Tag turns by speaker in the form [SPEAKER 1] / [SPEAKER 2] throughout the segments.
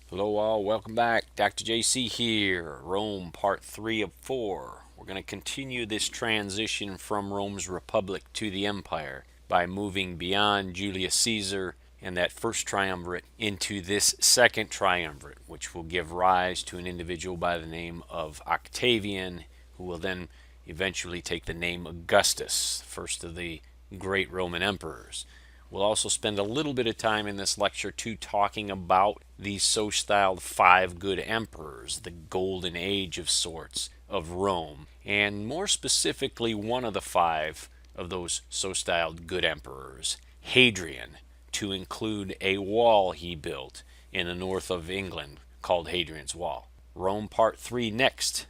[SPEAKER 1] Hello all, welcome back. Dr. JC here. Rome, part 3 of 4. We're going to continue this transition from Rome's Republic to the Empire by moving beyond Julius Caesar and that first triumvirate into this second triumvirate, which will give rise to an individual by the name of Octavian, who will then eventually take the name Augustus, first of the great Roman emperors. We'll also spend a little bit of time in this lecture too talking about these so-styled five good emperors, the golden age of sorts of Rome, and more specifically one of the five of those so-styled good emperors, Hadrian, to include a wall he built in the north of England called Hadrian's Wall. Rome Part 3 next.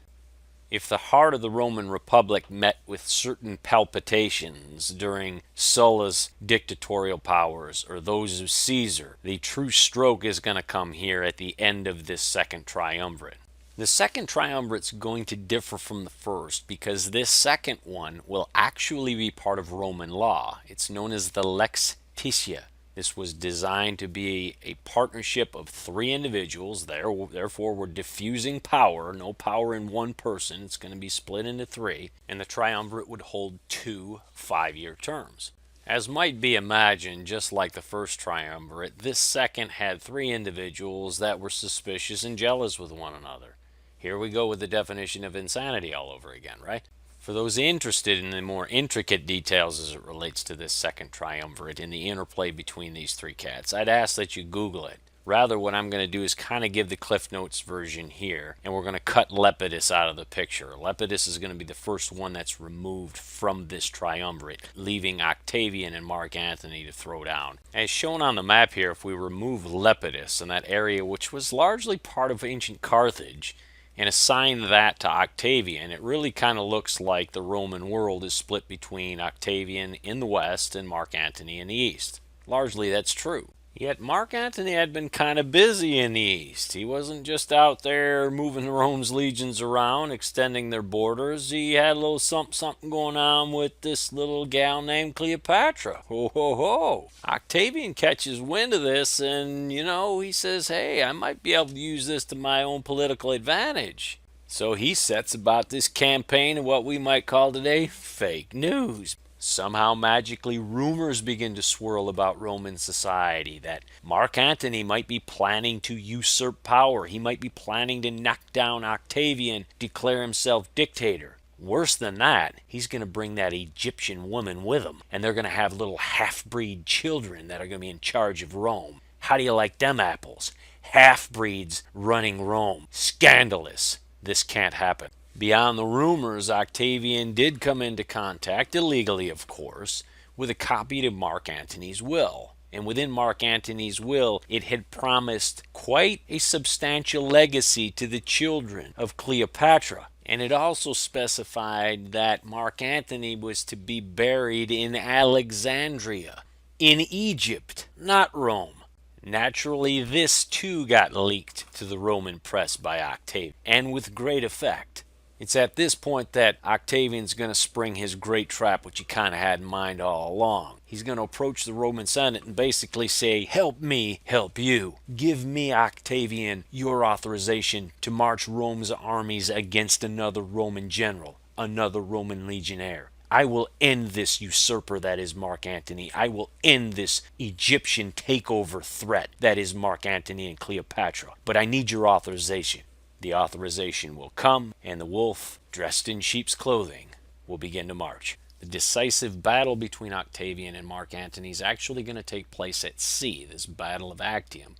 [SPEAKER 1] If the heart of the Roman Republic met with certain palpitations during Sulla's dictatorial powers or those of Caesar, the true stroke is going to come here at the end of this second triumvirate. The second triumvirate is going to differ from the first because this second one will actually be part of Roman law. It's known as the Lex Titia. This was designed to be a partnership of three individuals. Therefore, we're diffusing power. No power in one person. It's going to be split into three. And the triumvirate would hold 2 5-year terms. As might be imagined, just like the first triumvirate, this second had three individuals that were suspicious and jealous with one another. Here we go with the definition of insanity all over again, right? For those interested in the more intricate details as it relates to this second triumvirate and the interplay between these three cats, I'd ask that you Google it. Rather, what I'm going to do is kind of give the Cliff Notes version here, and we're going to cut Lepidus out of the picture. Lepidus is going to be the first one that's removed from this triumvirate, leaving Octavian and Mark Antony to throw down. As shown on the map here, if we remove Lepidus and that area which was largely part of ancient Carthage, and assign that to Octavian, it really kind of looks like the Roman world is split between Octavian in the west and Mark Antony in the east. Largely that's true. Yet Mark Antony had been kind of busy in the east. He wasn't just out there moving Rome's legions around, extending their borders. He had a little something going on with this little gal named Cleopatra. Ho ho ho! Octavian catches wind of this and, he says, hey, I might be able to use this to my own political advantage. So he sets about this campaign of what we might call today fake news. Somehow magically rumors begin to swirl about Roman society that Mark Antony might be planning to usurp power. He might be planning to knock down Octavian, declare himself dictator. Worse than that, he's going to bring that Egyptian woman with him, and they're going to have little half-breed children that are going to be in charge of Rome. How do you like them apples? Half-breeds running Rome. Scandalous. This can't happen. Beyond the rumors, Octavian did come into contact, illegally of course, with a copy of Mark Antony's will. And within Mark Antony's will, it had promised quite a substantial legacy to the children of Cleopatra. And it also specified that Mark Antony was to be buried in Alexandria, in Egypt, not Rome. Naturally, this too got leaked to the Roman press by Octavian, and with great effect. It's at this point that Octavian's going to spring his great trap, which he kind of had in mind all along. He's going to approach the Roman Senate and basically say, help me, help you. Give me, Octavian, your authorization to march Rome's armies against another Roman general, another Roman legionnaire. I will end this usurper that is Mark Antony. I will end this Egyptian takeover threat that is Mark Antony and Cleopatra. But I need your authorization. The authorization will come, and the wolf, dressed in sheep's clothing, will begin to march. The decisive battle between Octavian and Mark Antony is actually going to take place at sea, this Battle of Actium.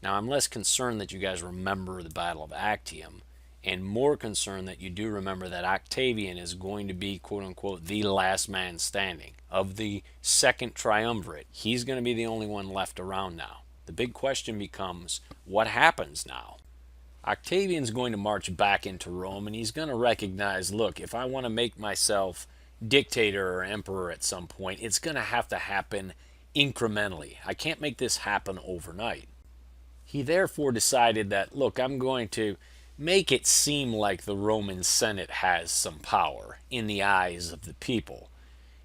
[SPEAKER 1] Now, I'm less concerned that you guys remember the Battle of Actium, and more concerned that you do remember that Octavian is going to be, quote-unquote, the last man standing. Of the second triumvirate, he's going to be the only one left around now. The big question becomes, what happens now? Octavian's going to march back into Rome, and he's going to recognize, look, if I want to make myself dictator or emperor at some point, it's going to have to happen incrementally. I can't make this happen overnight. He therefore decided that, look, I'm going to make it seem like the Roman Senate has some power in the eyes of the people.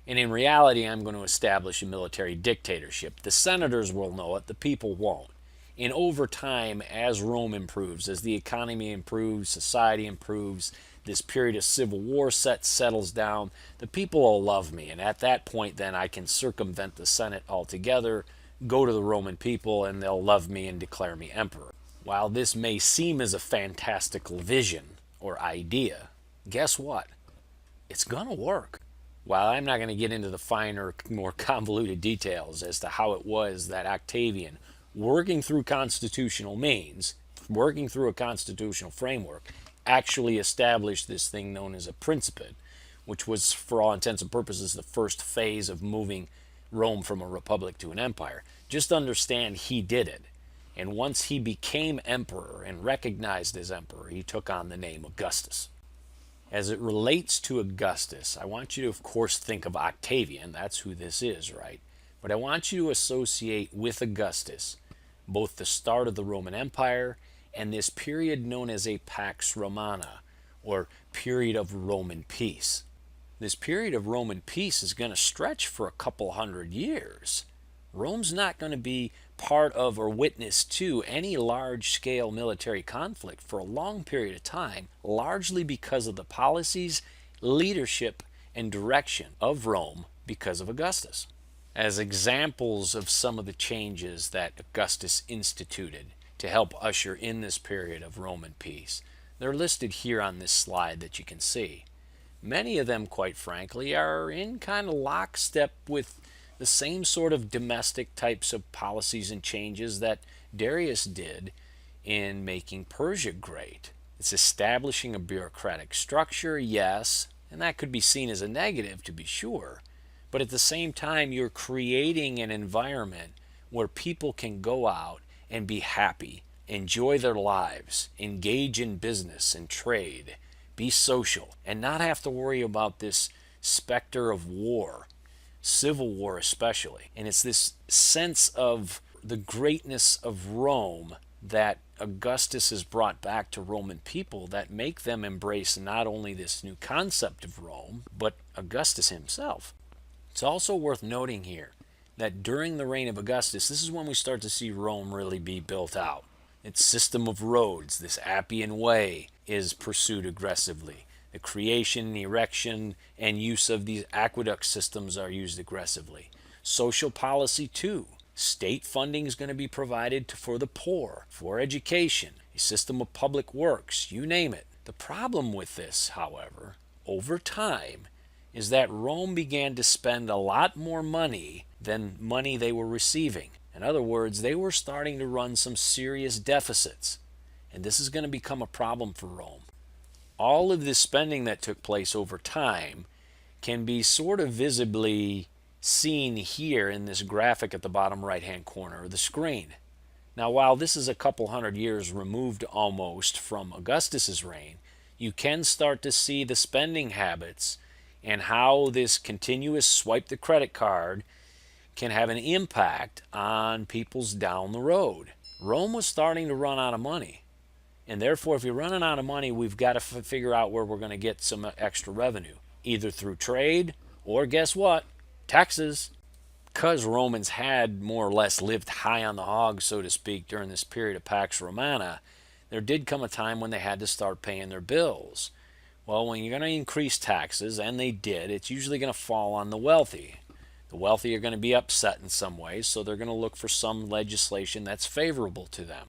[SPEAKER 1] And in reality, I'm going to establish a military dictatorship. The senators will know it, the people won't. And over time, as Rome improves, as the economy improves, society improves, this period of civil war settles down, the people will love me. And at that point, then I can circumvent the Senate altogether, go to the Roman people, and they'll love me and declare me emperor. While this may seem as a fantastical vision or idea, guess what? It's going to work. While I'm not going to get into the finer, more convoluted details as to how it was that Octavian, working through constitutional means, working through a constitutional framework, actually established this thing known as a principate, which was, for all intents and purposes, the first phase of moving Rome from a republic to an empire. Just understand he did it. And once he became emperor and recognized as emperor, he took on the name Augustus. As it relates to Augustus, I want you to, of course, think of Octavian. That's who this is, right? But I want you to associate with Augustus both the start of the Roman Empire and this period known as a Pax Romana, or period of Roman peace. This period of Roman peace is going to stretch for a couple hundred years. Rome's not going to be part of or witness to any large-scale military conflict for a long period of time, largely because of the policies, leadership, and direction of Rome because of Augustus. As examples of some of the changes that Augustus instituted to help usher in this period of Roman peace, they're listed here on this slide that you can see. Many of them, quite frankly, are in kind of lockstep with the same sort of domestic types of policies and changes that Darius did in making Persia great. It's establishing a bureaucratic structure, yes, and that could be seen as a negative, to be sure, but at the same time, you're creating an environment where people can go out and be happy, enjoy their lives, engage in business and trade, be social, and not have to worry about this specter of war, civil war especially. And it's this sense of the greatness of Rome that Augustus has brought back to Roman people that make them embrace not only this new concept of Rome, but Augustus himself. It's also worth noting here that during the reign of Augustus, this is when we start to see Rome really be built out. Its system of roads, this Appian Way, is pursued aggressively. The creation, erection, and use of these aqueduct systems are used aggressively. Social policy, too. State funding is going to be provided for the poor, for education, a system of public works, you name it. The problem with this, however, over time, is that Rome began to spend a lot more money than money they were receiving. In other words, they were starting to run some serious deficits. And this is going to become a problem for Rome. All of this spending that took place over time can be sort of visibly seen here in this graphic at the bottom right-hand corner of the screen. Now, while this is a couple hundred years removed almost from Augustus's reign, you can start to see the spending habits and how this continuous swipe the credit card can have an impact on people's down the road. Rome was starting to run out of money. And therefore, if you're running out of money, we've got to figure out where we're going to get some extra revenue, either through trade or, guess what, taxes. Because Romans had more or less lived high on the hog, so to speak, during this period of Pax Romana, there did come a time when they had to start paying their bills. Well, when you're going to increase taxes, and they did, it's usually going to fall on the wealthy. The wealthy are going to be upset in some ways, so they're going to look for some legislation that's favorable to them.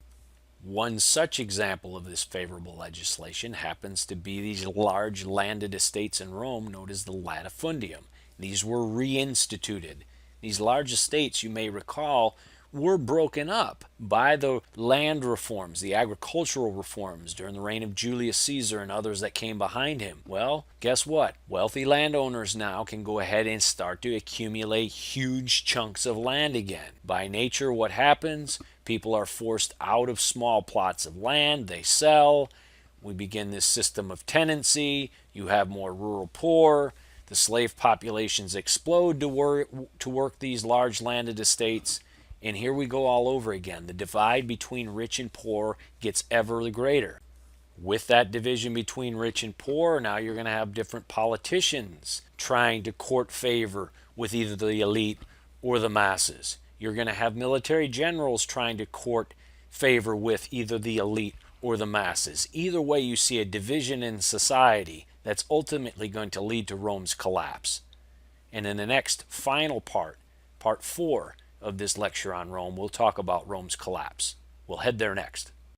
[SPEAKER 1] One such example of this favorable legislation happens to be these large landed estates in Rome known as the latifundium. These were reinstituted. These large estates, you may recall, were broken up by the land reforms, the agricultural reforms during the reign of Julius Caesar and others that came behind him. Well, guess what? Wealthy landowners now can go ahead and start to accumulate huge chunks of land again. By nature, what happens? People are forced out of small plots of land. They sell. We begin this system of tenancy. You have more rural poor. The slave populations explode to work these large landed estates. And here we go all over again. The divide between rich and poor gets ever greater. With that division between rich and poor, now you're going to have different politicians trying to court favor with either the elite or the masses. You're going to have military generals trying to court favor with either the elite or the masses. Either way, you see a division in society that's ultimately going to lead to Rome's collapse. And in the next final part, part 4 of this lecture on Rome, we'll talk about Rome's collapse. We'll head there next.